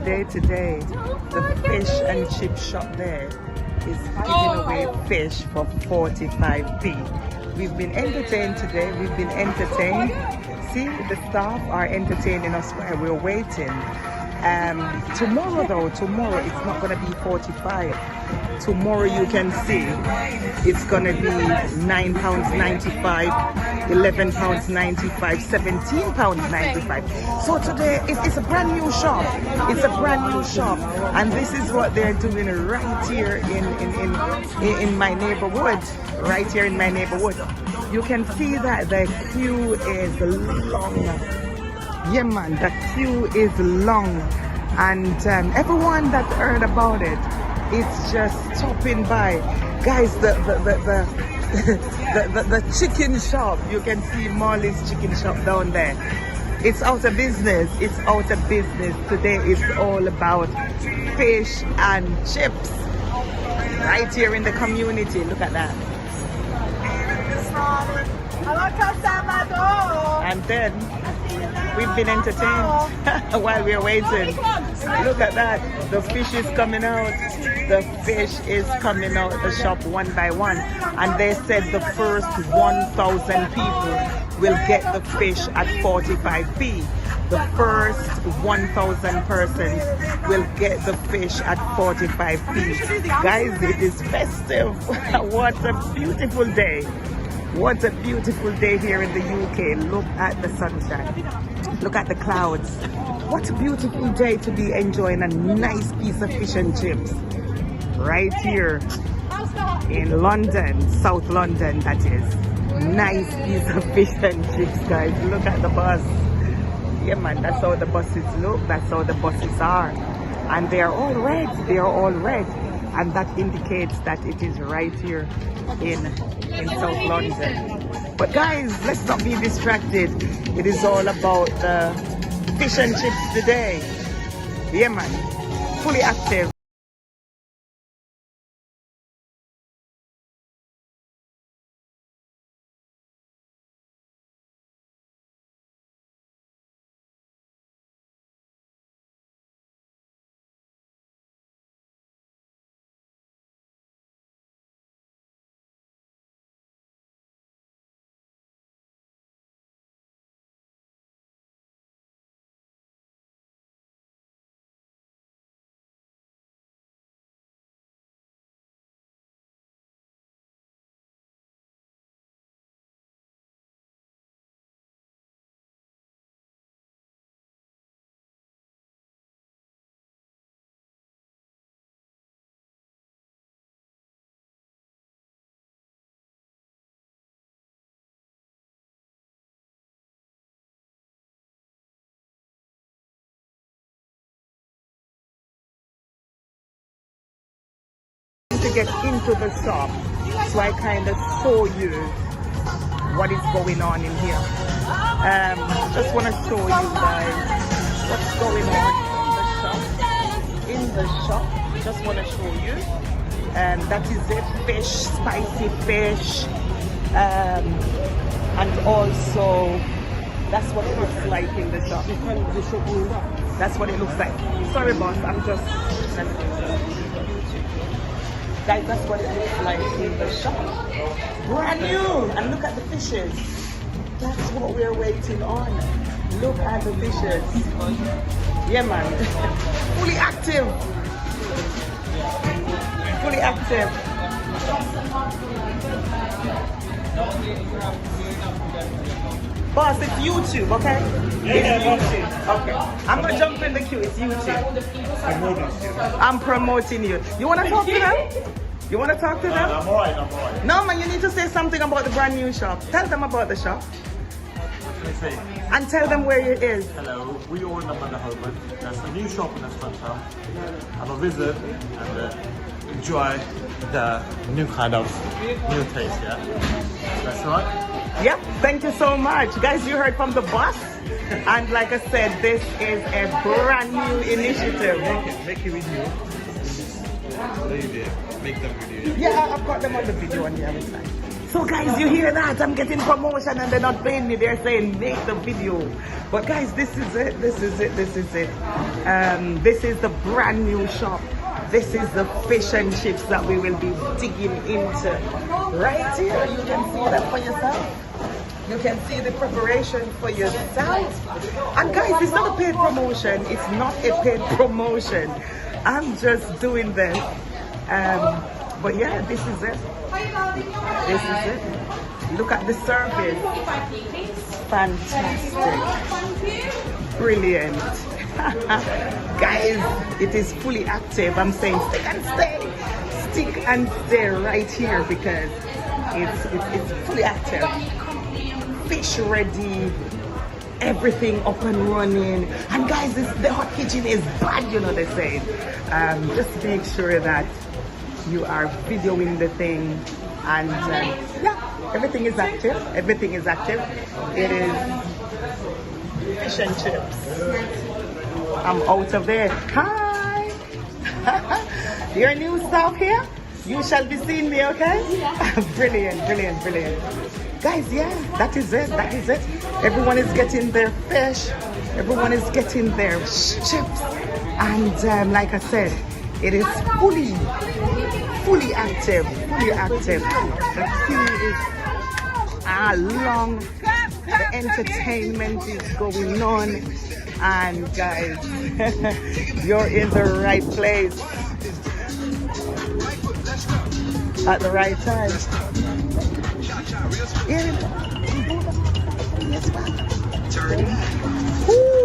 today, the fish and chip shop there is giving away fish for 45p. We've been entertained today, we've been entertained. See, the staff are entertaining us while we're waiting. Tomorrow though, tomorrow it's not going to be 45. Tomorrow you can see it's going to be £9.95, £11.95, £17.95. So today it's a brand new shop. It's a brand new shop, and this is what they're doing right here in my neighborhood. Right here in my neighborhood, you can see that the queue is long. Yeah man, the queue is long, and everyone that heard about it is just stopping by. Guys, the chicken shop, you can see Molly's chicken shop down there. It's out of business. It's out of business. Today it's all about fish and chips. Right here in the community. Look at that. And then we've been entertained while we're waiting. Look at that. The fish is coming out. The fish is coming out the shop one by one. And they said the first 1,000 people will get the fish at 45p. The first 1,000 persons will get the fish at 45p. Guys, it is festive. What a beautiful day. What a beautiful day here in the UK. Look at the sunshine. Look at the clouds. What a beautiful day to be enjoying a nice piece of fish and chips. Right here in London, South London, that is. Nice piece of fish and chips, guys. Look at the bus. Yeah man, that's how the buses look. That's how the buses are. And they are all red. They are all red. And that indicates that it is right here in South London. But guys, let's not be distracted. It is all about the fish and chips today. Yeah man, fully active. To get into the shop, so I kind of show you what is going on in here. Just want to show you guys what's going on in the shop. Just want to show you, and that is it. Fish, spicy fish, and also that's what it looks like in the shop. That's what it looks like. Sorry boss, I'm just guys, that's what it looks like in the shop. Brand new! And look at the fishes. That's what we're waiting on. Look at the fishes. Yeah, man. Fully active. Fully active. Boss, it's YouTube, okay? It's YouTube. Okay. I'm gonna jump in the queue. It's YouTube. I'm promoting you. You wanna talk to them? You wanna talk to them? I'm alright. No man, you need to say something about the brand new shop. Tell them about the shop. What can I say? And tell them where it is. Hello, we are in the Holborn. There's a new shop in Estonia. Have a visit and enjoy the new kind of new taste, yeah? That's right. Yep, thank you so much. Guys, you heard from the boss. And like I said, this is a brand new initiative. Make a video. Make them video. Yeah, I've got them on the video on the other side. So guys, you hear that? I'm getting promotion and they're not paying me. They're saying make the video. But guys, this is it. This is it. This is it. This is the brand new shop. This is the fish and chips that we will be digging into. Right here, you can see that for yourself. You can see the preparation for yourself. And guys, it's not a paid promotion. It's not a paid promotion. I'm just doing this. But yeah, this is it. This is it. Look at the service. Fantastic. Brilliant. Guys, it is fully active. I'm saying stick and stay. Stick and stay right here because it's fully active. Fish ready. Everything up and running. And guys, the hot kitchen is bad, you know they say. Just make sure that you are videoing the thing and yeah, everything is active. Everything is active. It is fish and chips. I'm out of there. Hi. Your new staff here? You shall be seeing me, okay? Brilliant, brilliant, brilliant. Guys, yeah, that is it. That is it. Everyone is getting their fish. Everyone is getting their chips. And like I said, it is fully active. Fully active. The queue is long. The entertainment is going on. And guys, you're in the right place at the right time. Woo.